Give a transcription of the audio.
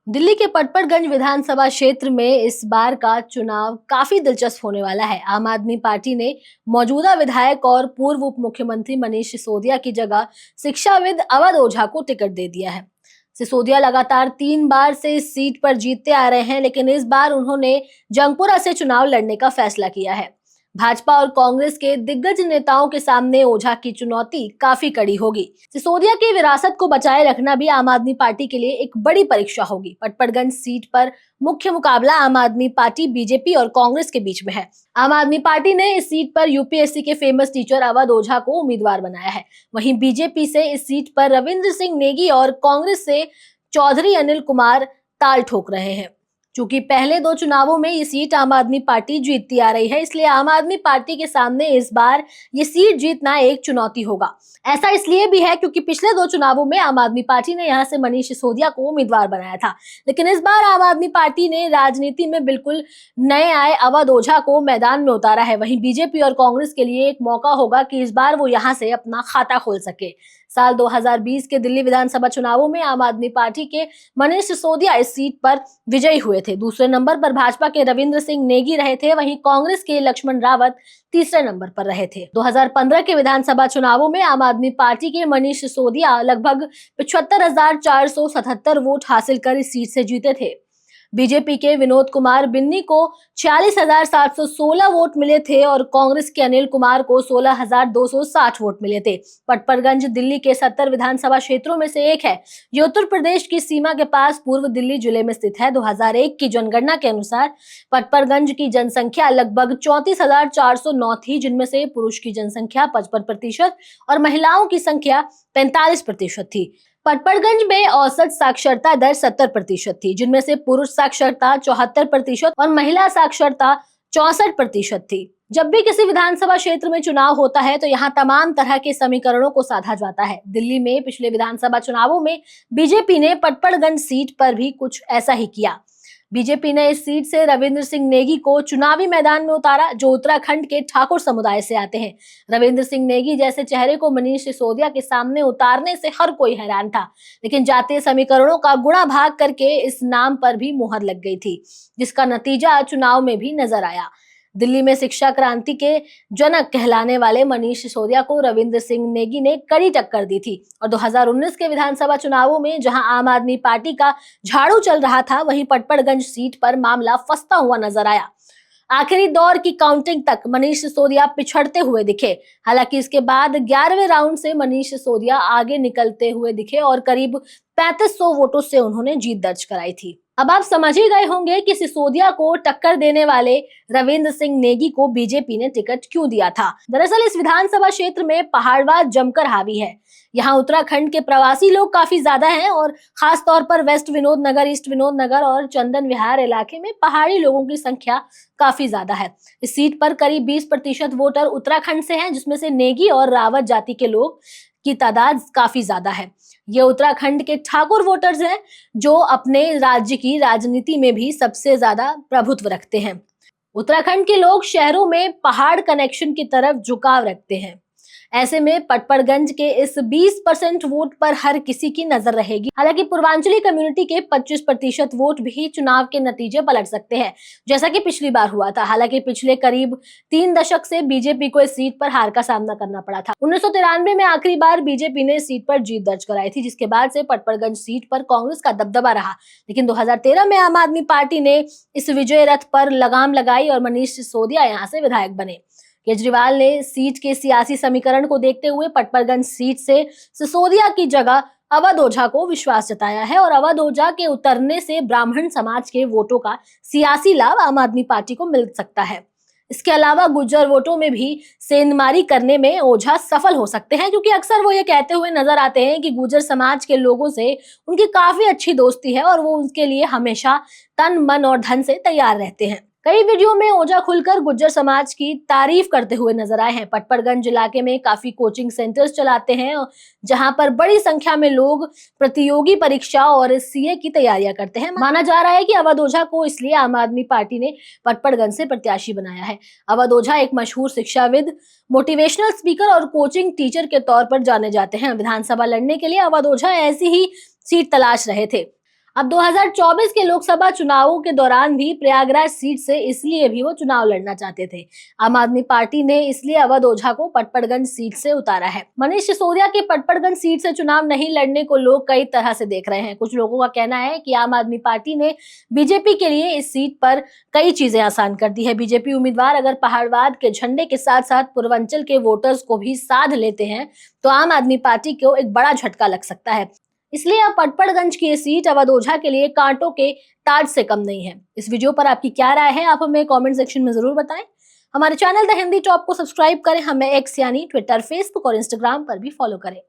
दिल्ली के पटपरगंज विधानसभा क्षेत्र में इस बार का चुनाव काफी दिलचस्प होने वाला है। आम आदमी पार्टी ने मौजूदा विधायक और पूर्व उप मुख्यमंत्री मनीष सिसोदिया की जगह शिक्षाविद अवध ओझा को टिकट दे दिया है। सिसोदिया लगातार 3 बार से इस सीट पर जीतते आ रहे हैं, लेकिन इस बार उन्होंने जंगपुरा से चुनाव लड़ने का फैसला किया है। भाजपा और कांग्रेस के दिग्गज नेताओं के सामने ओझा की चुनौती काफी कड़ी होगी। सिसोदिया की विरासत को बचाए रखना भी आम आदमी पार्टी के लिए एक बड़ी परीक्षा होगी। पटपरगंज सीट पर मुख्य मुकाबला आम आदमी पार्टी, बीजेपी और कांग्रेस के बीच में है। आम आदमी पार्टी ने इस सीट पर यूपीएससी के फेमस टीचर अवध ओझा को उम्मीदवार बनाया है। वहीं बीजेपी से इस सीट पर रविंद्र सिंह नेगी और कांग्रेस से चौधरी अनिल कुमार ताल ठोक रहे हैं। चूंकि पहले 2 चुनावों में ये सीट आम आदमी पार्टी जीतती आ रही है, इसलिए आम आदमी पार्टी के सामने इस बार ये सीट जीतना एक चुनौती होगा। ऐसा इसलिए भी है क्योंकि पिछले 2 चुनावों में आम आदमी पार्टी ने यहां से मनीष सिसोदिया को उम्मीदवार बनाया था, लेकिन इस बार आम आदमी पार्टी ने राजनीति में बिल्कुल नए आए अवध ओझा को मैदान में उतारा है। वहीं बीजेपी और कांग्रेस के लिए एक मौका होगा कि इस बार वो यहाँ से अपना खाता खोल सके। साल 2020 के दिल्ली विधानसभा चुनावों में आम आदमी पार्टी के मनीष सिसोदिया इस सीट पर विजयी हुए थे। दूसरे नंबर पर भाजपा के रविंद्र सिंह नेगी रहे थे, वहीं कांग्रेस के लक्ष्मण रावत तीसरे नंबर पर रहे थे। 2015 के विधानसभा चुनावों में आम आदमी पार्टी के मनीष सिसोदिया लगभग 75,477 वोट हासिल कर इस सीट से जीते थे। बीजेपी के विनोद कुमार बिन्नी को 46,716 वोट मिले थे और कांग्रेस के अनिल कुमार को 16,260 वोट मिले थे। पटपरगंज दिल्ली के 70 विधानसभा क्षेत्रों में से एक है। ये उत्तर प्रदेश की सीमा के पास पूर्व दिल्ली जिले में स्थित है। 2001 की जनगणना के अनुसार पटपरगंज की जनसंख्या लगभग 34,409 थी, जिनमें से पुरुष की जनसंख्या 55% और महिलाओं की संख्या 45% थी। पटपरगंज में औसत साक्षरता दर 70% थी, जिनमें से पुरुष साक्षरता 74% और महिला साक्षरता 64% थी। जब भी किसी विधानसभा क्षेत्र में चुनाव होता है तो यहाँ तमाम तरह के समीकरणों को साधा जाता है। दिल्ली में पिछले विधानसभा चुनावों में बीजेपी ने पटपरगंज सीट पर भी कुछ ऐसा ही किया। बीजेपी ने इस सीट से रविंद्र सिंह नेगी को चुनावी मैदान में उतारा, जो उत्तराखंड के ठाकुर समुदाय से आते हैं। रविंद्र सिंह नेगी जैसे चेहरे को मनीष सिसोदिया के सामने उतारने से हर कोई हैरान था, लेकिन जातीय समीकरणों का गुणा भाग करके इस नाम पर भी मुहर लग गई थी, जिसका नतीजा चुनाव में भी नजर आया। दिल्ली में शिक्षा क्रांति के जनक कहलाने वाले मनीष सिसोदिया को रविंद्र सिंह नेगी ने कड़ी टक्कर दी थी और 2019 के विधानसभा चुनावों में जहां आम आदमी पार्टी का झाड़ू चल रहा था, वहीं पटपरगंज सीट पर मामला फंसता हुआ नजर आया। आखिरी दौर की काउंटिंग तक मनीष सिसोदिया पिछड़ते हुए दिखे। हालांकि इसके बाद 11वें राउंड से मनीष सिसोदिया आगे निकलते हुए दिखे और करीब 3500 वोटों से उन्होंने जीत दर्ज कराई थी। अब आप समझ ही गए होंगे कि सिसोदिया को टक्कर देने वाले रविंद्र सिंह नेगी को बीजेपी ने टिकट क्यों दिया था। दरअसल इस विधानसभा क्षेत्र में पहाड़वाद जमकर हावी है। यहाँ उत्तराखंड के प्रवासी लोग काफी ज्यादा हैं और खास तौर पर वेस्ट विनोद नगर, ईस्ट विनोद नगर और चंदन विहार इलाके में पहाड़ी लोगों की संख्या काफी ज्यादा है। इस सीट पर करीब 20% वोटर उत्तराखंड से हैं, जिसमें से नेगी और रावत जाति के लोग की तादाद काफी ज्यादा है। ये उत्तराखंड के ठाकुर वोटर्स हैं, जो अपने राज्य की राजनीति में भी सबसे ज्यादा प्रभुत्व रखते हैं। उत्तराखंड के लोग शहरों में पहाड़ कनेक्शन की तरफ झुकाव रखते हैं। ऐसे में पटपरगंज के इस 20% वोट पर हर किसी की नजर रहेगी। हालांकि पूर्वांचली कम्युनिटी के 25% वोट भी चुनाव के नतीजे पलट सकते हैं, जैसा कि पिछली बार हुआ था। हालांकि पिछले करीब 3 दशक से बीजेपी को इस सीट पर हार का सामना करना पड़ा था। 1993 में आखिरी बार बीजेपी ने सीट पर जीत दर्ज कराई थी, जिसके बाद से पटपरगंज सीट पर कांग्रेस का दबदबा रहा। लेकिन 2013 में आम आदमी पार्टी ने इस विजय रथ पर लगाम लगाई और मनीष सिसोदिया यहाँ से विधायक बने। केजरीवाल ने सीट के सियासी समीकरण को देखते हुए पटपरगंज सीट से सिसोदिया की जगह अवध ओझा को विश्वास जताया है और अवध ओझा के उतरने से ब्राह्मण समाज के वोटों का सियासी लाभ आम आदमी पार्टी को मिल सकता है। इसके अलावा गुर्जर वोटों में भी सेंधमारी करने में ओझा सफल हो सकते हैं, क्योंकि अक्सर वो ये कहते हुए नजर आते हैं कि गुर्जर समाज के लोगों से उनकी काफी अच्छी दोस्ती है और वो उनके लिए हमेशा तन, मन और धन से तैयार रहते हैं। कई वीडियो में ओझा खुलकर गुर्जर समाज की तारीफ करते हुए नजर आए हैं। पटपरगंज इलाके में काफी कोचिंग सेंटर्स चलाते हैं, जहां पर बड़ी संख्या में लोग प्रतियोगी परीक्षा और सीए की तैयारियां करते हैं। माना जा रहा है कि अवध ओझा को इसलिए आम आदमी पार्टी ने पटपरगंज से प्रत्याशी बनाया है। अवध ओझा एक मशहूर शिक्षाविद, मोटिवेशनल स्पीकर और कोचिंग टीचर के तौर पर जाने जाते हैं। विधानसभा लड़ने के लिए अवध ओझा ऐसी ही सीट तलाश रहे थे। अब 2024 के लोकसभा चुनावों के दौरान भी प्रयागराज सीट से इसलिए भी वो चुनाव लड़ना चाहते थे। आम आदमी पार्टी ने इसलिए अवध ओझा को पटपड़गंज सीट से उतारा है। मनीष सिसोदिया के पटपड़गंज सीट से चुनाव नहीं लड़ने को लोग कई तरह से देख रहे हैं। कुछ लोगों का कहना है कि आम आदमी पार्टी ने बीजेपी के लिए इस सीट पर कई चीजें आसान कर दी है। बीजेपी उम्मीदवार अगर पहाड़वाद के झंडे के साथ साथ पूर्वांचल के वोटर्स को भी साध लेते हैं तो आम आदमी पार्टी को एक बड़ा झटका लग सकता है। इसलिए अब पटपड़गंज की ये सीट अवध ओझा के लिए कांटों के ताज से कम नहीं है। इस वीडियो पर आपकी क्या राय है, आप हमें कमेंट सेक्शन में जरूर बताएं। हमारे चैनल द हिंदी टॉप को सब्सक्राइब करें, हमें एक्स यानी ट्विटर, फेसबुक और इंस्टाग्राम पर भी फॉलो करें।